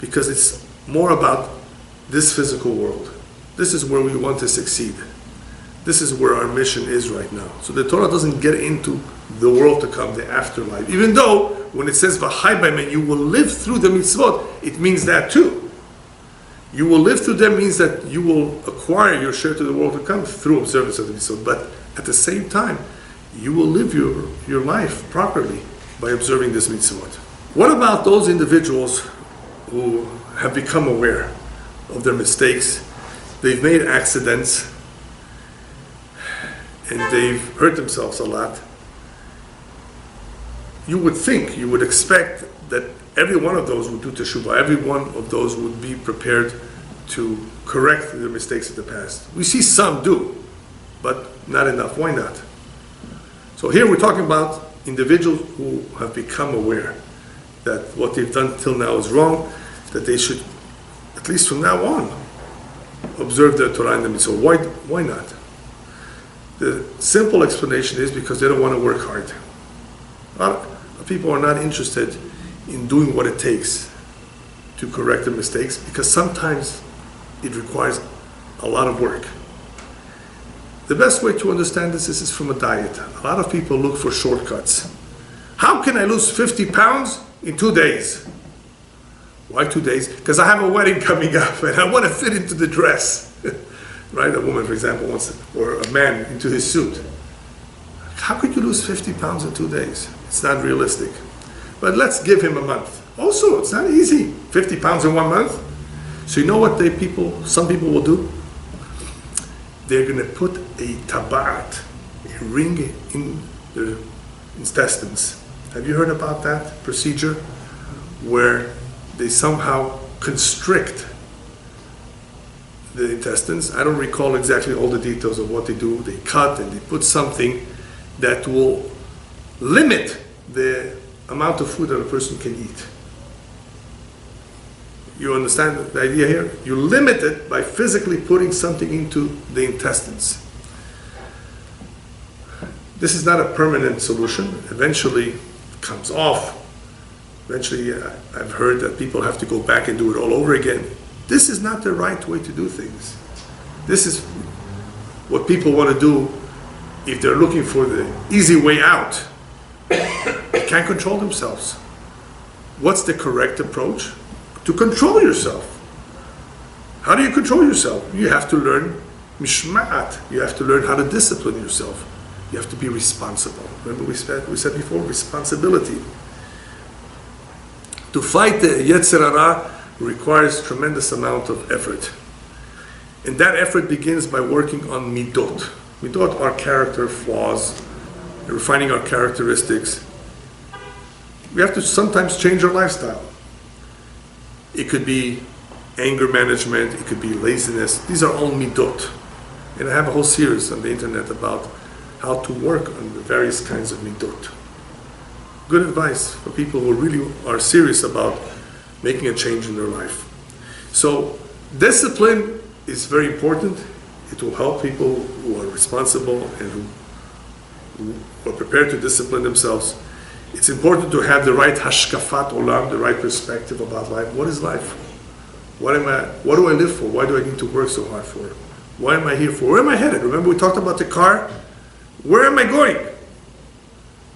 because it's more about this physical world. This is where we want to succeed. This is where our mission is right now. So the Torah doesn't get into the world to come, the afterlife. Even though when it says v'chai b'hem, you will live through the mitzvot, it means that too. You will live through them means that you will acquire your share to the world to come through observance of the mitzvot. But at the same time, you will live your life properly by observing this mitzvot. What about those individuals who have become aware of their mistakes? They've made accidents and they've hurt themselves a lot. You would think, you would expect that every one of those would do teshuvah. Every one of those would be prepared to correct their mistakes of the past. We see some do, but not enough. Why not? So here we're talking about individuals who have become aware that what they've done till now is wrong, that they should, at least from now on, observe the Torah and the mitzvah. Why not? The simple explanation is because they don't want to work hard. A lot of people are not interested in doing what it takes to correct their mistakes because sometimes it requires a lot of work. The best way to understand this is from a diet. A lot of people look for shortcuts. How can I lose 50 pounds in 2 days? Why 2 days? Because I have a wedding coming up and I want to fit into the dress. Right? A woman, for example, wants to, or a man into his suit. How could you lose 50 pounds in 2 days? It's not realistic. But let's give him a month. Also, it's not easy. 50 pounds in 1 month. So you know what some people will do? They're going to put a tabat, a ring in the intestines. Have you heard about that procedure? Where they somehow constrict the intestines. I don't recall exactly all the details of what they do. They cut and they put something that will limit the amount of food that a person can eat. You understand the idea here? You limit it by physically putting something into the intestines. This is not a permanent solution. Eventually it comes off. Eventually I've heard that people have to go back and do it all over again. This is not the right way to do things. This is what people want to do if they're looking for the easy way out. They can't control themselves. What's the correct approach? To control yourself. How do you control yourself? You have to learn mishma'at. You have to learn how to discipline yourself. You have to be responsible. Remember we said before, responsibility. To fight the yetzer hara requires tremendous amount of effort. And that effort begins by working on midot. Midot are character flaws, refining our characteristics. We have to sometimes change our lifestyle. It could be anger management, it could be laziness. These are all midot. And I have a whole series on the internet about how to work on the various kinds of midot. Good advice for people who really are serious about making a change in their life. So discipline is very important. It will help people who are responsible and who are prepared to discipline themselves. It's important to have the right hashkafat olam, the right perspective about life. What is life? What do I live for? Why do I need to work so hard for? Why am I here for? Where am I headed? Remember we talked about the car? Where am I going?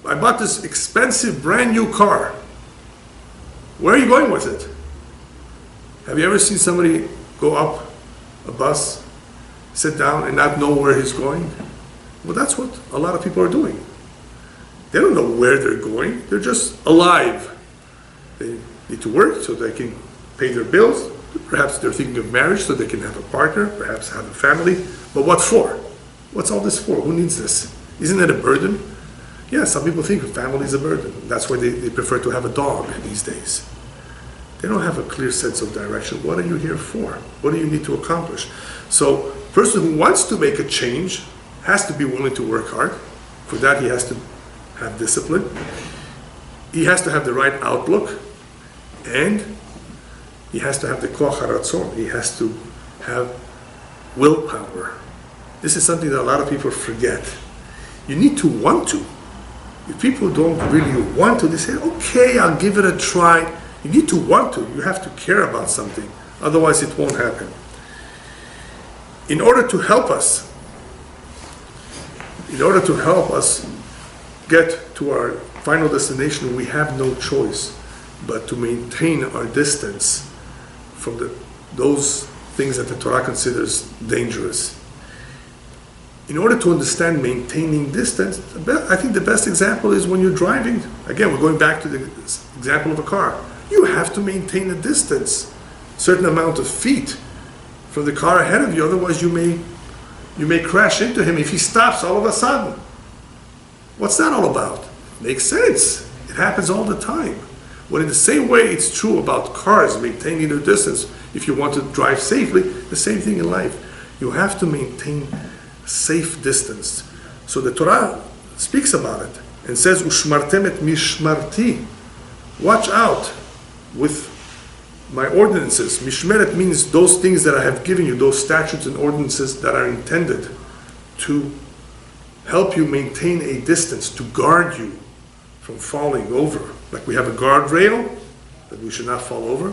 I bought this expensive brand new car. Where are you going with it? Have you ever seen somebody go up a bus, sit down and not know where he's going? Well, that's what a lot of people are doing. They don't know where they're going. They're just alive. They need to work so they can pay their bills. Perhaps they're thinking of marriage so they can have a partner, perhaps have a family. But what for? What's all this for? Who needs this? Isn't it a burden? Yeah, some people think a family is a burden. That's why they prefer to have a dog these days. They don't have a clear sense of direction. What are you here for? What do you need to accomplish? So, a person who wants to make a change has to be willing to work hard. For that, he has to have discipline. He has to have the right outlook. And he has to have the koach haratzon. He has to have willpower. This is something that a lot of people forget. You need to want to. If people don't really want to, they say, okay, I'll give it a try. You need to want to. You have to care about something. Otherwise, it won't happen. In order to help us get to our final destination, we have no choice but to maintain our distance from those things that the Torah considers dangerous. In order to understand maintaining distance, I think the best example is when you're driving. Again, we're going back to the example of a car. You have to maintain a distance, certain amount of feet from the car ahead of you. Otherwise, you may crash into him if he stops all of a sudden. What's that all about? Makes sense. It happens all the time. When in the same way it's true about cars maintaining their distance, if you want to drive safely, the same thing in life. You have to maintain safe distance. So the Torah speaks about it and says, "Ushmartem et mishmarti." Watch out with my ordinances. Mishmeret means those things that I have given you, those statutes and ordinances that are intended to help you maintain a distance, to guard you from falling over. Like we have a guardrail that we should not fall over.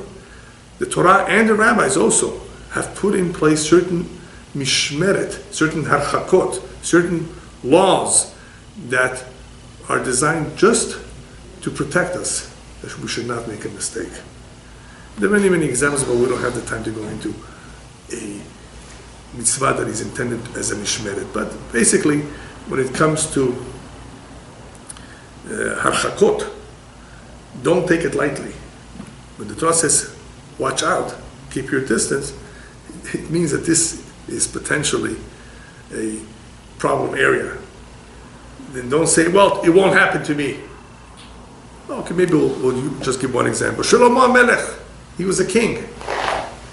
The Torah and the rabbis also have put in place certain mishmeret, certain harchakot, certain laws that are designed just to protect us, that we should not make a mistake. There are many, many examples, but we don't have the time to go into a mitzvah that is intended as a mishmeret. But basically, when it comes to harchakot, don't take it lightly. When the Torah says, watch out, keep your distance, it means that this is potentially a problem area. Then don't say, well, it won't happen to me. Okay, maybe we'll just give one example. Shlomo Melech, he was a king.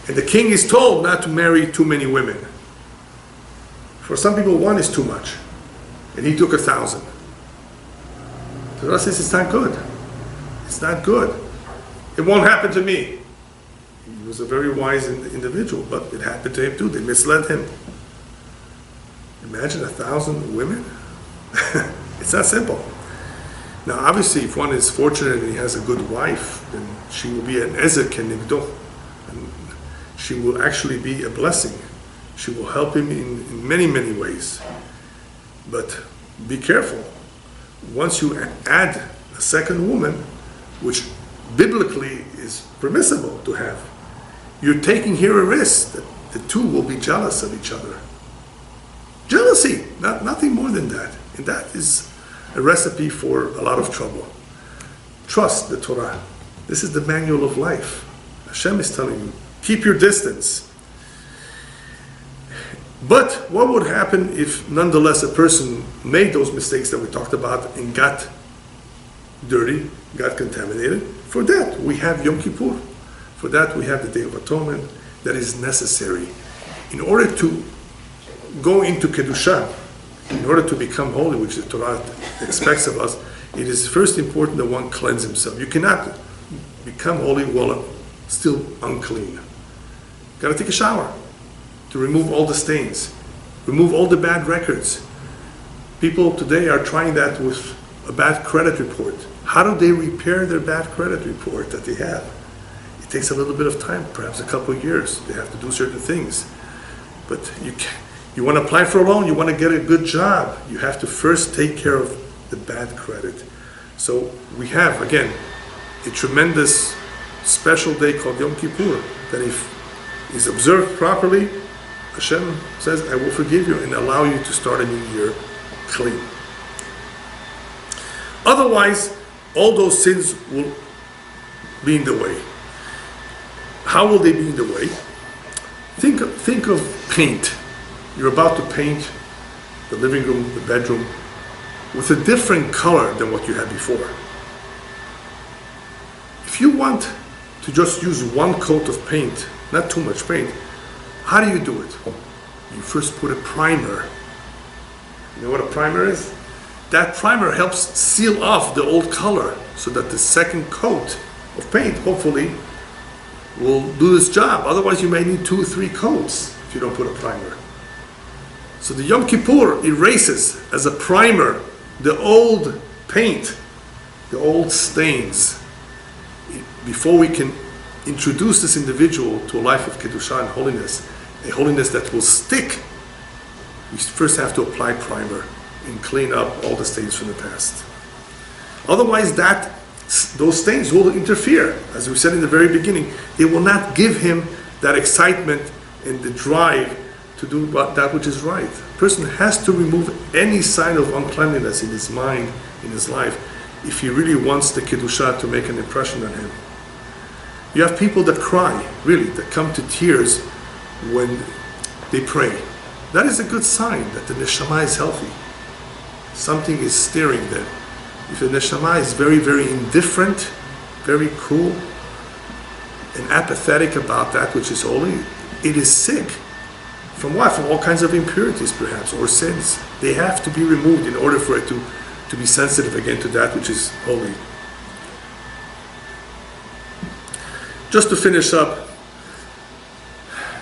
And the king is told not to marry too many women. For some people, one is too much. And he took 1,000. The Torah says it's not good. It's not good. It won't happen to me. He was a very wise individual, but it happened to him too. They misled him. Imagine 1,000 women. It's not simple. Now, obviously, if one is fortunate and he has a good wife, then she will be an ezer kenegdo. And she will actually be a blessing. She will help him in many, many ways. But be careful. Once you add a second woman, which biblically is permissible to have, you're taking here a risk that the two will be jealous of each other. Jealousy, nothing more than that. And that is a recipe for a lot of trouble. Trust the Torah. This is the manual of life. Hashem is telling you, keep your distance. But what would happen if nonetheless a person made those mistakes that we talked about and got dirty, got contaminated? For that, we have Yom Kippur. For that we have the Day of Atonement that is necessary. In order to go into Kedusha, in order to become holy, which the Torah expects of us, it is first important that one cleanse himself. You cannot become holy while still unclean. You got to take a shower to remove all the stains, remove all the bad records. People today are trying that with a bad credit report. How do they repair their bad credit report that they have? It takes a little bit of time, perhaps a couple of years. They have to do certain things. But you want to apply for a loan, you want to get a good job, you have to first take care of the bad credit. So we have, again, a tremendous special day called Yom Kippur, that if is observed properly, Hashem says, I will forgive you and allow you to start a new year clean. Otherwise, all those sins will be in the way. How will they be in the way? Think of paint. You're about to paint the living room, the bedroom, with a different color than what you had before. If you want to just use one coat of paint, not too much paint, how do you do it? You first put a primer. You know what a primer is? That primer helps seal off the old color so that the second coat of paint, hopefully, will do this job. Otherwise, you may need 2 or 3 coats if you don't put a primer. So the Yom Kippur erases as a primer the old paint, the old stains. Before we can introduce this individual to a life of Kedusha and holiness, a holiness that will stick, we first have to apply primer and clean up all the stains from the past. Otherwise, those stains will interfere. As we said in the very beginning, they will not give him that excitement and the drive to do that which is right. A person has to remove any sign of uncleanliness in his mind, in his life, if he really wants the Kedusha to make an impression on him. You have people that cry, really, that come to tears when they pray. That is a good sign that the neshama is healthy. Something is stirring them. If the neshama is very, very indifferent, very cool, and apathetic about that which is holy, it is sick. From what? From all kinds of impurities, perhaps, or sins. They have to be removed in order for it to be sensitive again to that which is holy. Just to finish up,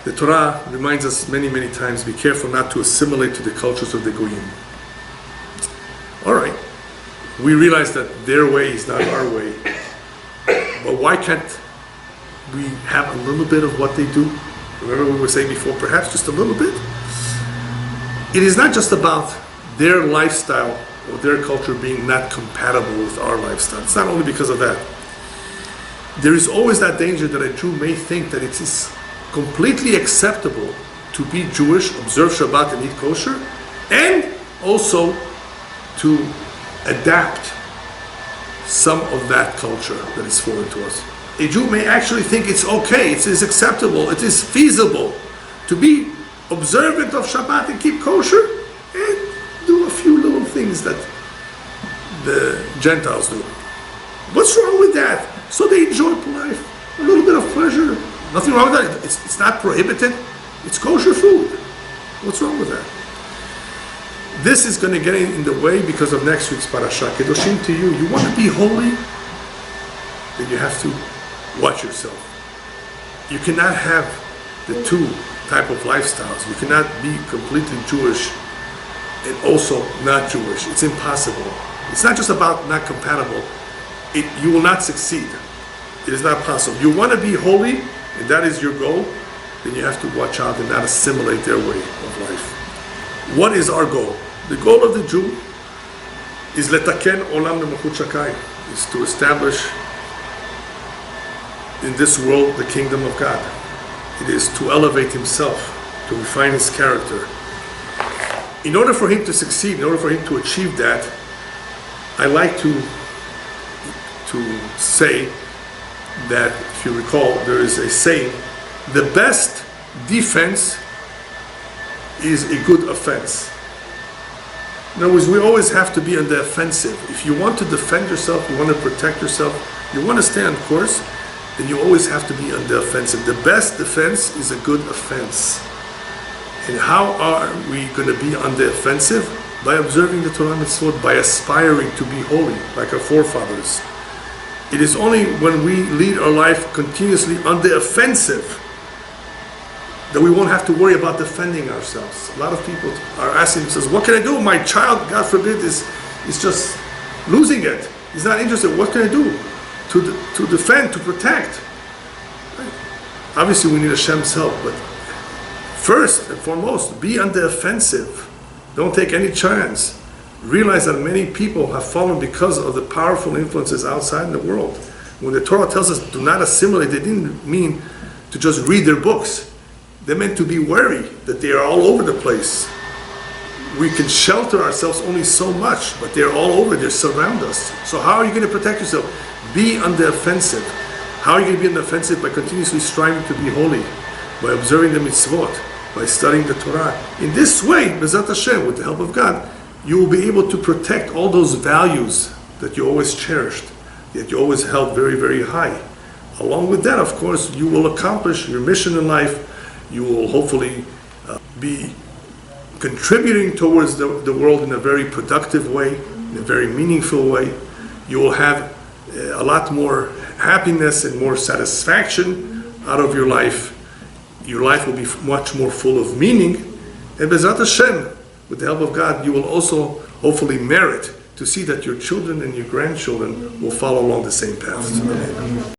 the Torah reminds us many, many times, be careful not to assimilate to the cultures of the Goyim. All right, we realize that their way is not our way, but why can't we have a little bit of what they do? Remember we were saying before, perhaps just a little bit? It is not just about their lifestyle or their culture being not compatible with our lifestyle. It's not only because of that. There is always that danger that a Jew may think that it is completely acceptable to be Jewish, observe Shabbat and eat kosher, and also to adapt some of that culture that is foreign to us. A Jew may actually think it's okay, it is acceptable, it is feasible to be observant of Shabbat and keep kosher and do a few little things that the Gentiles do. What's wrong with that? So they enjoy life, a little bit of pleasure. Nothing wrong with that. It's not prohibited. It's kosher food. What's wrong with that? This is going to get in the way because of next week's Parasha. Kedoshim to you. You want to be holy? Then you have to watch yourself. You cannot have the two type of lifestyles. You cannot be completely Jewish and also not Jewish. It's impossible. It's not just about not compatible. You will not succeed. It is not possible. You want to be holy, and that is your goal, then you have to watch out and not assimilate their way of life. What is our goal? The goal of the Jew is letaken olam lemachut shakai, is to establish in this world the kingdom of God. It is to elevate himself, to refine his character. In order for him to succeed, in order for him to achieve that, I like to say that, if you recall, there is a saying, the best defense is a good offense. In other words, we always have to be on the offensive. If you want to defend yourself, you want to protect yourself, you want to stay on course, then you always have to be on the offensive. The best defense is a good offense. And how are we going to be on the offensive? By observing the Torah mitzvot, by aspiring to be holy, like our forefathers. It is only when we lead our life continuously on the offensive that we won't have to worry about defending ourselves. A lot of people are asking themselves, what can I do? My child, God forbid, is just losing it. He's not interested. What can I do to defend, to protect? Right? Obviously, we need Hashem's help, but first and foremost, be on the offensive. Don't take any chance. Realize that many people have fallen because of the powerful influences outside in the world. When the Torah tells us do not assimilate, they didn't mean to just read their books. They meant to be wary that they are all over the place. We can shelter ourselves only so much, but they're all over, they surround us. So how are you going to protect yourself? Be on the offensive. How are you going to be on the offensive? By continuously striving to be holy, by observing the mitzvot, by studying the Torah. In this way, B'ezrat Hashem, with the help of God, you will be able to protect all those values that you always cherished, that you always held very, very high. Along with that, of course, you will accomplish your mission in life. You will hopefully be contributing towards the world in a very productive way, in a very meaningful way. You will have a lot more happiness and more satisfaction out of your life. Your life will be much more full of meaning. And B'ezrat Hashem, with the help of God, you will also hopefully merit to see that your children and your grandchildren will follow along the same path.